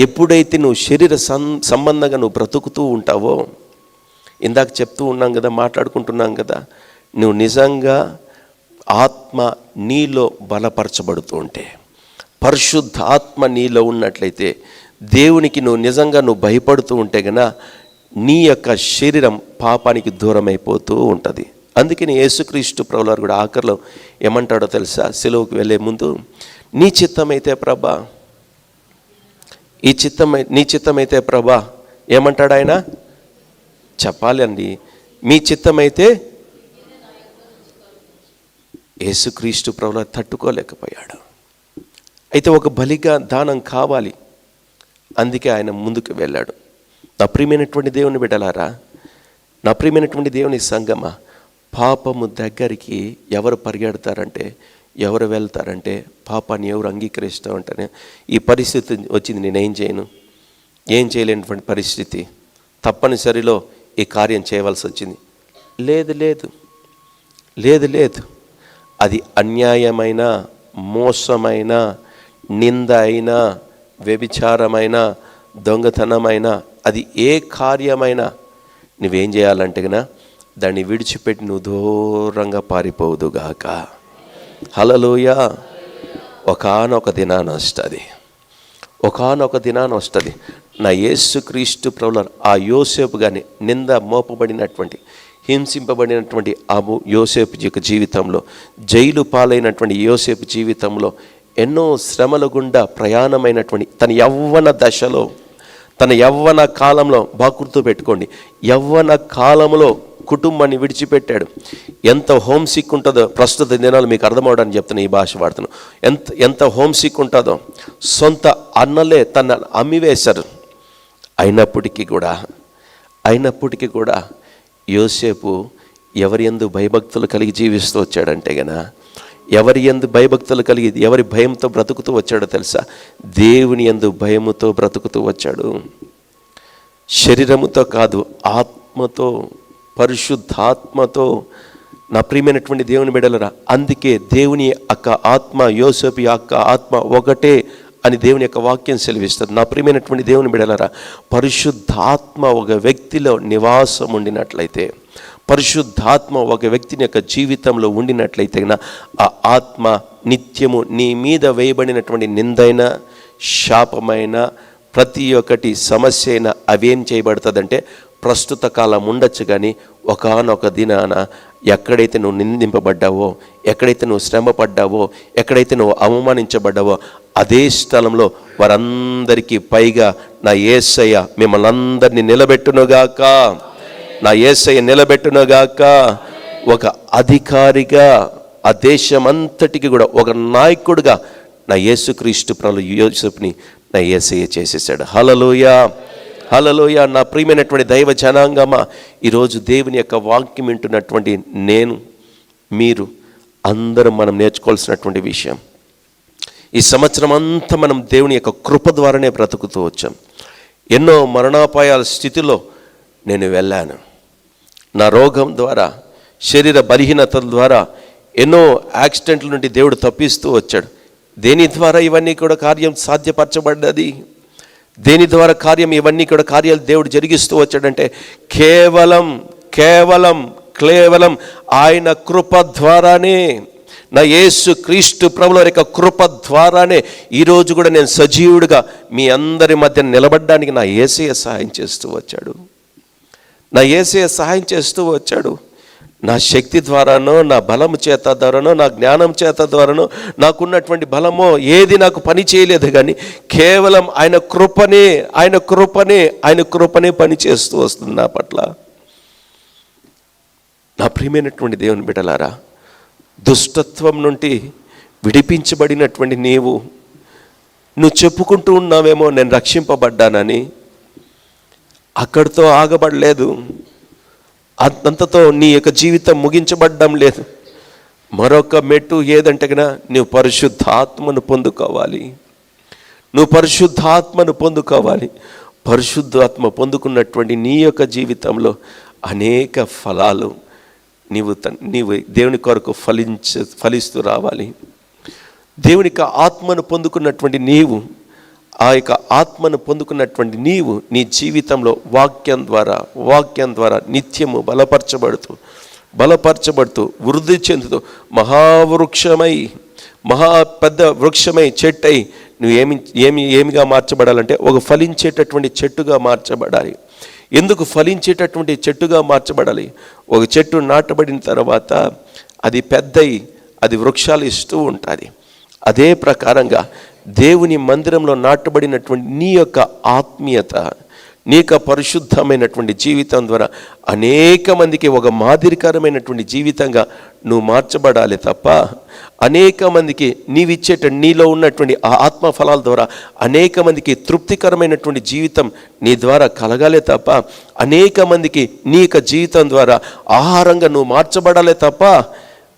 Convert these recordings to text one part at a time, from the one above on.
ఎప్పుడైతే నువ్వు శరీర సంబంధంగా నువ్వు బ్రతుకుతూ ఉంటావో, ఇందాక చెప్తూ ఉన్నాం కదా, మాట్లాడుకుంటున్నాం కదా, నువ్వు నిజంగా ఆత్మ నీలో బలపరచబడుతూ ఉంటే, పరిశుద్ధ ఆత్మ నీలో ఉన్నట్లయితే, దేవునికి నువ్వు నిజంగా భయపడుతూ ఉంటే గనా నీ యొక్క శరీరం పాపానికి దూరం అయిపోతూ ఉంటుంది. అందుకని యేసుక్రీస్తు ప్రభువారు కూడా ఆఖరిలో ఏమంటాడో తెలుసా? సిలువకు వెళ్ళే ముందు, నీ చిత్తమైతే ప్రభా, నీ చిత్తమైతే ప్రభా ఏమంటాడు ఆయన? చెప్పాలి అండి, మీ చిత్తమైతే. యేసుక్రీస్తు ప్రభువారు తట్టుకోలేకపోయాడు. అయితే ఒక బలిగా దానం కావాలి, అందుకే ఆయన ముందుకు వెళ్ళాడు. నా ప్రియమైనటువంటి దేవుని బిడ్డలారా, నా ప్రియమైనటువంటి దేవుని సంగమా, పాపము దగ్గరికి ఎవరు పరిగెడతారంటే, ఎవరు వెళ్తారంటే, పాపాన్ని ఎవరు అంగీకరిస్తామంటేనే ఈ పరిస్థితి వచ్చింది. నేనేం చేయను, ఏం చేయలేనటువంటి పరిస్థితి, తప్పనిసరిలో ఈ కార్యం చేయవలసి వచ్చింది. లేదు లేదు లేదు లేదు అది అన్యాయమైన, మోసమైన, నింద అయినా, వ్యభిచారమైన, దొంగతనమైన, అది ఏ కార్యమైనా నువ్వేం చేయాలంటే కన్నా దాన్ని విడిచిపెట్టి నువ్వు దూరంగా పారిపోవుదుగాక. హల్లెలూయా. ఒకానొక దినాన వస్తుంది. నా యేసుక్రీస్తు ప్రభువారు ఆ యోసేపు కానీ నింద మోపబడినటువంటి, హింసింపబడినటువంటి ఆ యోసేపు యొక్క జీవితంలో, జైలు పాలైనటువంటి యోసేపు జీవితంలో ఎన్నో శ్రమల గుండా ప్రయాణమైనటువంటి తన యవ్వన దశలో, తన యవ్వన కాలంలో, బాగా గుర్తు పెట్టుకోండి, యవ్వన కాలంలో కుటుంబాన్ని విడిచిపెట్టాడు. ఎంత హోమ్ సిక్ ఉంటుందో, ప్రస్తుత దినాలు మీకు అర్థమవడానికి చెప్తున్నా, ఈ భాష వాడుతున్నాను. ఎంత హోమ్ సిక్ ఉంటుందో, సొంత అన్నలే తన అమ్మివేశారు. అయినప్పటికీ కూడా యోసేపు ఎవరి యందు భయభక్తులు కలిగి జీవిస్తూ వచ్చాడంటే గనా, ఎవరి యందు భయభక్తులు కలిగి, ఎవరి భయంతో బ్రతుకుతూ వచ్చాడో తెలుసా? దేవుని యందు భయముతో బ్రతుకుతూ వచ్చాడు. శరీరముతో కాదు, ఆత్మతో, పరిశుద్ధాత్మతో. నా ప్రియమైనటువంటి దేవుని బిడ్డలారా, అందుకే దేవుని యొక్క ఆత్మ, యోసేపు యొక్క ఆత్మ ఒకటే అని దేవుని యొక్క వాక్యం సెలవిస్తుంది. నా ప్రియమైనటువంటి దేవుని బిడ్డలారా, పరిశుద్ధాత్మ ఒక వ్యక్తిలో నివాసం ఉండినట్లయితే, పరిశుద్ధాత్మ ఒక వ్యక్తిని యొక్క జీవితంలో ఉండినట్లయితే ఆ ఆత్మ నిత్యము నీ మీద వేయబడినటువంటి నిందైన, శాపమైన, ప్రతి ఒక్కటి సమస్య అయినా అవేం చేయబడుతుందంటే ప్రస్తుత కాలం ఉండొచ్చు, కానీ ఒకానొక దినాన ఎక్కడైతే నువ్వు నిందింపబడ్డావో, ఎక్కడైతే నువ్వు శ్రమ పడ్డావో, ఎక్కడైతే నువ్వు అవమానించబడ్డావో, అదే స్థలంలో వారందరికీ పైగా నా యేసయ్య మిమ్మల్ని అందరినీ నిలబెట్టునుగాక, నా యేసయ్య నిలబెట్టునుగాక. ఒక అధికారిగా ఆ దేశమంతటికి కూడా ఒక నాయకుడిగా నా యేసుక్రీస్తు ప్రభువు యోసేపుని నా యేసయ్య చేసేసాడు. హల్లెలూయా, హల్లెలూయా. నా ప్రియమైనటువంటి దైవ జనాంగమా, ఈరోజు దేవుని యొక్క వాక్యం వింటున్నటువంటి నేను, మీరు అందరం మనం నేర్చుకోవాల్సినటువంటి విషయం, ఈ సంవత్సరం అంతా మనం దేవుని యొక్క కృప ద్వారానే బ్రతుకుతూ వచ్చాం. ఎన్నో మరణాపాయాల స్థితిలో నేను వెళ్ళాను. నా రోగం ద్వారా, శరీర బలహీనతల ద్వారా ఎన్నో యాక్సిడెంట్ల నుండి దేవుడు తప్పిస్తూ వచ్చాడు. దేని ద్వారా ఇవన్నీ కూడా కార్యం సాధ్యపరచబడ్డది? దేని ద్వారా ఇవన్నీ కూడా కార్యాలు దేవుడు జరిగిస్తూ వచ్చాడంటే కేవలం ఆయన కృప ద్వారానే, నా యేసుక్రీస్తు ప్రభువారి యొక్క కృప ద్వారానే ఈరోజు కూడా నేను సజీవుడిగా మీ అందరి మధ్య నిలబడడానికి నా యేసయ్య సహాయం చేస్తూ వచ్చాడు. నా శక్తి ద్వారానో, నా బలము చేత ద్వారానో, నా జ్ఞానం చేత ద్వారానో, నాకున్నటువంటి బలమో ఏది నాకు పని చేయలేదు, కానీ కేవలం ఆయన కృపనే పని చేస్తూ వస్తుంది నా పట్ల. నా ప్రియమైనటువంటి దేవుని బిడ్డలారా, దుష్టత్వం నుండి విడిపించబడినటువంటి నువ్వు చెప్పుకుంటూ ఉన్నావేమో నేను రక్షింపబడ్డానని. అక్కడితో ఆగబడలేదు, అంతతో నీ యొక్క జీవితం ముగించబడ్డం లేదు. మరొక మెట్టు ఏదంటే కన్నా నువ్వు పరిశుద్ధాత్మను పొందుకోవాలి. పరిశుద్ధాత్మ పొందుకున్నటువంటి నీ యొక్క జీవితంలో అనేక ఫలాలు నీవు దేవుని కొరకు ఫలిస్తూ రావాలి. దేవునికి ఆత్మను పొందుకున్నటువంటి ఆ యొక్క ఆత్మను పొందుకున్నటువంటి నీవు నీ జీవితంలో వాక్యం ద్వారా నిత్యము బలపరచబడుతూ వృద్ధి చెందుతూ మహా పెద్ద వృక్షమై చెట్టై నువ్వు ఏమిగా మార్చబడాలంటే ఒక ఫలించేటటువంటి చెట్టుగా మార్చబడాలి. ఎందుకు ఫలించేటటువంటి చెట్టుగా మార్చబడాలి? ఒక చెట్టు నాటబడిన తర్వాత అది పెద్దయి అది వృక్షాలు ఇస్తూ ఉంటుంది. అదే ప్రకారంగా దేవుని మందిరంలో నాటబడినటువంటి నీ యొక్క ఆత్మీయత, నీ యొక్క పరిశుద్ధమైనటువంటి జీవితం ద్వారా అనేక మందికి ఒక మాదిరికరమైనటువంటి జీవితంగా నువ్వు మార్చబడాలి తప్ప, అనేక మందికి నీలో ఉన్నటువంటి ఆ ఆత్మ ఫలాల ద్వారా అనేక మందికి తృప్తికరమైనటువంటి జీవితం నీ ద్వారా కలగాలే తప్ప, అనేక మందికి నీ యొక్క జీవితం ద్వారా ఆహారంగా నువ్వు మార్చబడాలే తప్ప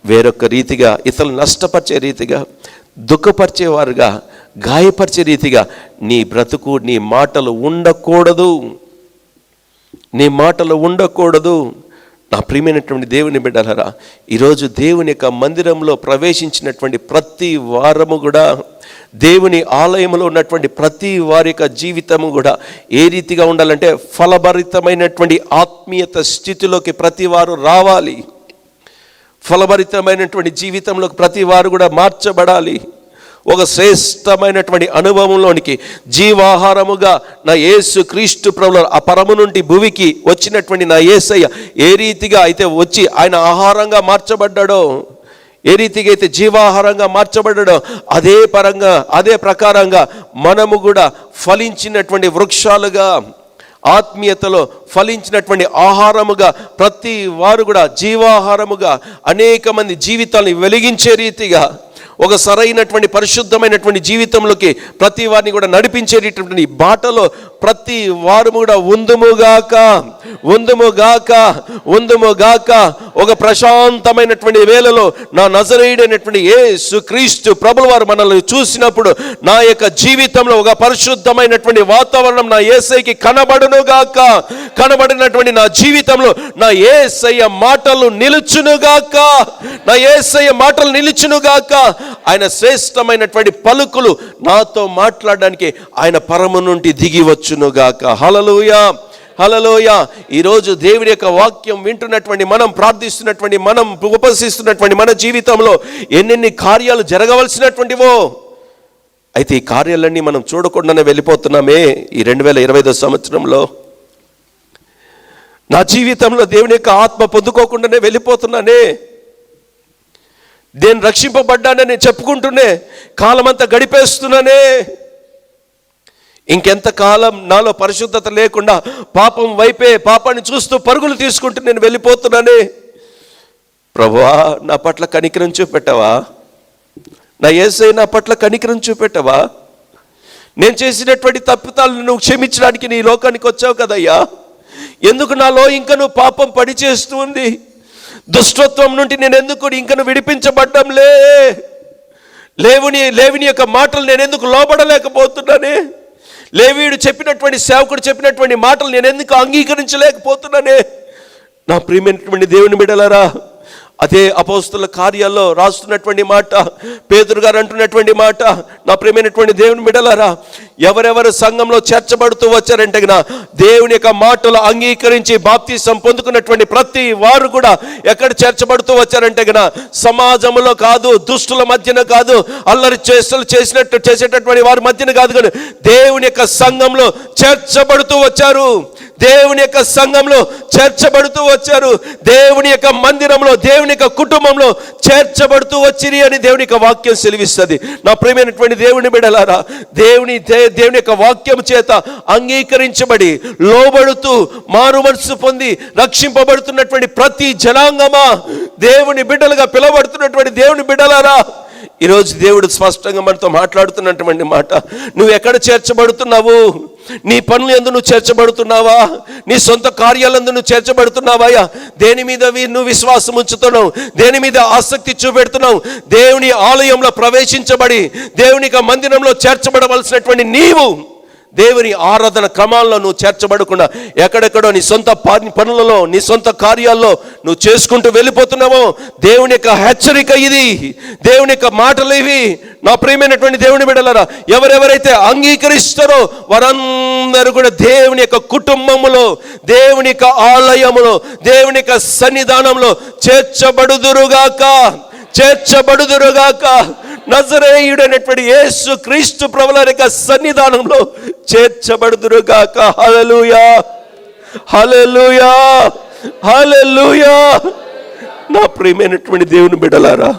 వేరొక రీతిగా ఇతరులు నష్టపరిచే రీతిగా, దుఃఖపరిచేవారుగా, గాయపరిచే రీతిగా నీ బ్రతుకు, నీ మాటలు ఉండకూడదు. నా ప్రియమైనటువంటి దేవుని బిడ్డలారా, ఈరోజు దేవుని యొక్క మందిరంలో ప్రవేశించినటువంటి ప్రతి వారము కూడా, దేవుని ఆలయంలో ఉన్నటువంటి ప్రతి వారి యొక్క జీవితము కూడా ఏ రీతిగా ఉండాలంటే ఫలభరితమైనటువంటి ఆత్మీయత స్థితిలోకి ప్రతి వారు రావాలి. ఫలభరితమైనటువంటి జీవితంలోకి ప్రతి వారు కూడా మార్చబడాలి. ఒక శ్రేష్టమైనటువంటి అనుభవంలోనికి జీవాహారముగా నా యేసు క్రీస్తు ప్రభువు ఆ పరము నుండి భూమికి వచ్చినటువంటి నా యేసయ్య ఏ రీతిగా అయితే వచ్చి ఆయన ఆహారంగా మార్చబడ్డాడో, ఏ రీతిగా అయితే జీవాహారంగా మార్చబడ్డాడో అదే ప్రకారంగా మనము కూడా ఫలించినటువంటి వృక్షాలుగా, ఆత్మీయతలో ఫలించినటువంటి ఆహారముగా ప్రతి వారు కూడా జీవాహారముగా అనేక మంది జీవితాలను వెలిగించే రీతిగా ఒక సరైనటువంటి పరిశుద్ధమైనటువంటి జీవితంలోకి ప్రతి వారిని కూడా నడిపించేటటువంటి బాటలో ప్రతి వారు కూడా ఉందుముగాక ఒక ప్రశాంతమైనటువంటి వేళలో నా నజరేయుడైనటువంటి యేసు క్రీస్తు ప్రభువు వారు మనల్ని చూసినప్పుడు నా యొక్క జీవితంలో ఒక పరిశుద్ధమైనటువంటి వాతావరణం నా యేసయ్యకి కనబడినటువంటి నా జీవితంలో నా యేసయ్య మాటలు నిలుచునుగాక. ఆయన శ్రేష్టమైనటువంటి పలుకులు నాతో మాట్లాడడానికి ఆయన పరము నుండి దిగి వచ్చునుగాక. హల్లెలూయా. ఈరోజు దేవుని యొక్క వాక్యం వింటున్నటువంటి మనం, ప్రార్థిస్తున్నటువంటి మనం, ఉపసిస్తున్నటువంటి మన జీవితంలో ఎన్నెన్ని కార్యాలు జరగవలసినటువంటివో, అయితే ఈ కార్యాలన్నీ మనం చూడకుండానే వెళ్ళిపోతున్నామే. ఈ 2025 సంవత్సరంలో నా జీవితంలో దేవుని యొక్క ఆత్మ పొందుకోకుండానే వెళ్ళిపోతున్నానే. నేను రక్షింపబడ్డానని చెప్పుకుంటూనే కాలమంతా గడిపేస్తున్నానే. ఇంకెంత కాలం నాలో పరిశుద్ధత లేకుండా పాపం వైపే, పాపాన్ని చూస్తూ పరుగులు తీసుకుంటూ నేను వెళ్ళిపోతున్నానే. ప్రభువా, నా పట్ల కనికరం చూపెట్టవా? నా యేసయ్య నా పట్ల కనికరం చూపెట్టవా? నేను చేసినటువంటి తప్పిదాలను నువ్వు క్షమించడానికి నీ లోకానికి వచ్చావు కదయ్యా. ఎందుకు నాలో ఇంకా నువ్వు పాపం పడి చేస్తూ ఉంది? దుష్టత్వం నుండి నేను ఎందుకు ఇంకను విడిపించబడ్డం లేవిని యొక్క మాటలు నేను ఎందుకు లోబడలేకపోతున్నానే? లేవీయుడు చెప్పినటువంటి, సేవకుడు చెప్పినటువంటి మాటలు నేను ఎందుకు అంగీకరించలేకపోతున్నానే? నా ప్రియమైనటువంటి దేవుని బిడ్డలారా, అదే అపోస్తుల కార్యాల్లో రాస్తున్నటువంటి మాట, పేతురు గారు అంటున్నటువంటి మాట, నా ప్రియమైనటువంటి దేవుని బిడ్డలారా, ఎవరెవరు సంఘంలో చేర్చబడుతూ వచ్చారంటే దేవుని యొక్క మాటలు అంగీకరించి బాప్తిసం పొందుకున్నటువంటి ప్రతి వారు కూడా ఎక్కడ చేర్చబడుతూ వచ్చారంటే సమాజంలో కాదు, దుష్టుల మధ్యన కాదు, అల్లరి చేసేటటువంటి వారి మధ్యన కాదు, కానీ దేవుని యొక్క సంఘంలో చేర్చబడుతూ వచ్చారు. దేవుని యొక్క సంఘంలో చేర్చబడుతూ వచ్చారు. దేవుని యొక్క మందిరంలో, దేవుని యొక్క కుటుంబంలో చేర్చబడుతూ వచ్చిరి అని దేవుని యొక్క వాక్యం సెలవిస్తుంది. నా ప్రియమైనటువంటి దేవుని బిడ్డలారా, దేవుని యొక్క వాక్యం చేత అంగీకరించబడి లోబడుతూ మారు మనసు పొంది రక్షింపబడుతున్నటువంటి ప్రతి జనాంగమా, దేవుని బిడ్డలుగా పిలువబడుతున్నటువంటి దేవుని బిడ్డలారా, ఈరోజు దేవుడు స్పష్టంగా మనతో మాట్లాడుతున్నటువంటి మాట, నువ్వు ఎక్కడ చేర్చబడుతున్నావు? నీ పనులు యందు నువ్వు చేర్చబడుతున్నావా? నీ సొంత కార్యాలందు నువ్వు చేర్చబడుతున్నావా? దేని మీద నువ్వు విశ్వాసం ఉంచుతున్నావు? దేని మీద ఆసక్తి చూపెడుతున్నావు? దేవుని ఆలయంలో ప్రవేశించబడి దేవుని మందిరంలో చేర్చబడవలసినటువంటి నీవు దేవుని ఆరాధన క్రమాల్లో నువ్వు చేర్చబడకుండా ఎక్కడెక్కడో నీ సొంత పనులలో, నీ సొంత కార్యాల్లో నువ్వు చేసుకుంటూ వెళ్ళిపోతున్నావో, దేవుని యొక్క హెచ్చరిక ఇది, దేవుని యొక్క మాటలు ఇవి. నా ప్రియమైనటువంటి దేవుని బిడ్డలారా, ఎవరెవరైతే అంగీకరిస్తారో వారందరూ కూడా దేవుని యొక్క కుటుంబములో, దేవుని యొక్క ఆలయములో, దేవుని యొక్క సన్నిధానంలో చేర్చబడుదురుగాక. నజరేయుడైనటువంటి యేసు క్రీస్తు ప్రభుల యొక్క సన్నిధానంలో చేర్చబడుదురుగాక. హల్లెలూయా, హల్లెలూయా, హల్లెలూయా. నా ప్రియమైనటువంటి దేవుని బిడ్డలారా,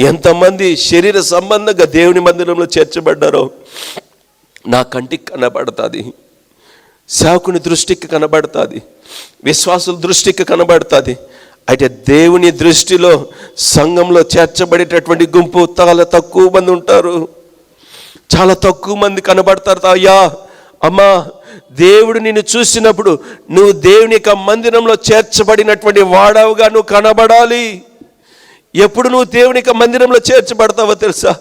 ఎంతమంది శరీర సంబంధంగా దేవుని మందిరంలో చేర్చబడ్డారో నా కంటికి కనబడుతుంది, సేవకుని దృష్టికి కనబడుతుంది, విశ్వాసుల దృష్టికి కనబడుతుంది. అయితే దేవుని దృష్టిలో సంఘంలో చేర్చబడేటటువంటి గుంపు చాలా తక్కువ మంది ఉంటారు, చాలా తక్కువ మంది కనబడతారు. అయ్యా, అమ్మా, దేవుడు నిన్ను చూసినప్పుడు నువ్వు దేవుని యొక్క మందిరంలో చేర్చబడినటువంటి వాడవుగా నువ్వు కనబడాలి. ఎప్పుడు నువ్వు దేవుని యొక్క మందిరంలో చేర్చబడతావో తెలుసా?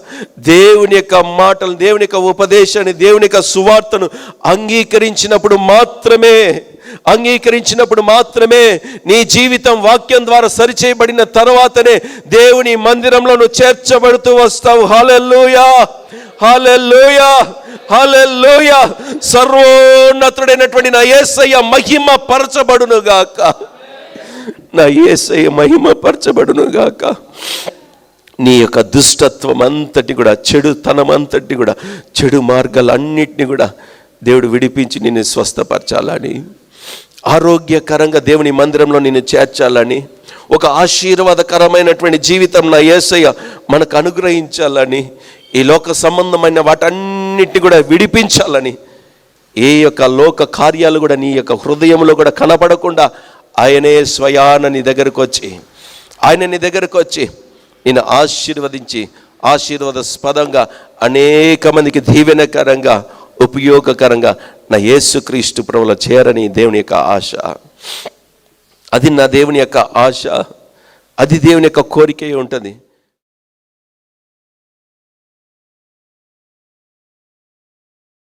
దేవుని యొక్క మాటలు, దేవుని యొక్క ఉపదేశాన్ని, దేవుని యొక్క సువార్తను అంగీకరించినప్పుడు మాత్రమే నీ జీవితం వాక్యం ద్వారా సరిచేయబడిన తర్వాతనే దేవుని మందిరంలో నువ్వు చేర్చబడుతూ వస్తావు. హల్లెలూయా, హల్లెలూయా, హల్లెలూయా. సర్వోన్నతుడైనటువంటి నా యేసయ్య మహిమ పరచబడునుగాక, నా యేసయ్య మహిమ పరచబడునుగాక. నీ యొక్క దుష్టత్వం అంతటి కూడా, చెడుతనం అంతటి కూడా, చెడు మార్గాలన్నిటిని కూడా దేవుడు విడిపించి నిన్ను స్వస్థపరచాలని, ఆరోగ్యకరంగా దేవుని మందిరంలో నిన్ను చేర్చాలని, ఒక ఆశీర్వాదకరమైనటువంటి జీవితం నా యేసయ్య మనకు అనుగ్రహించాలని, ఈ లోక సంబంధమైన వాటన్నిటిని కూడా విడిపించాలని, ఏ యొక్క లోక కార్యాలు కూడా నీ యొక్క హృదయంలో కూడా కనబడకుండా ఆయనే స్వయాన నీ దగ్గరకు వచ్చి నిన్ను ఆశీర్వదించి ఆశీర్వాదాస్పదంగా అనేక మందికి దీవెనకరంగా, ఉపయోగకరంగా నా యేసుక్రీస్తు ప్రభువులో చేరని దేవుని యొక్క ఆశ. అది నా దేవుని యొక్క ఆశ, అది దేవుని యొక్క కోరిక ఉంటుంది.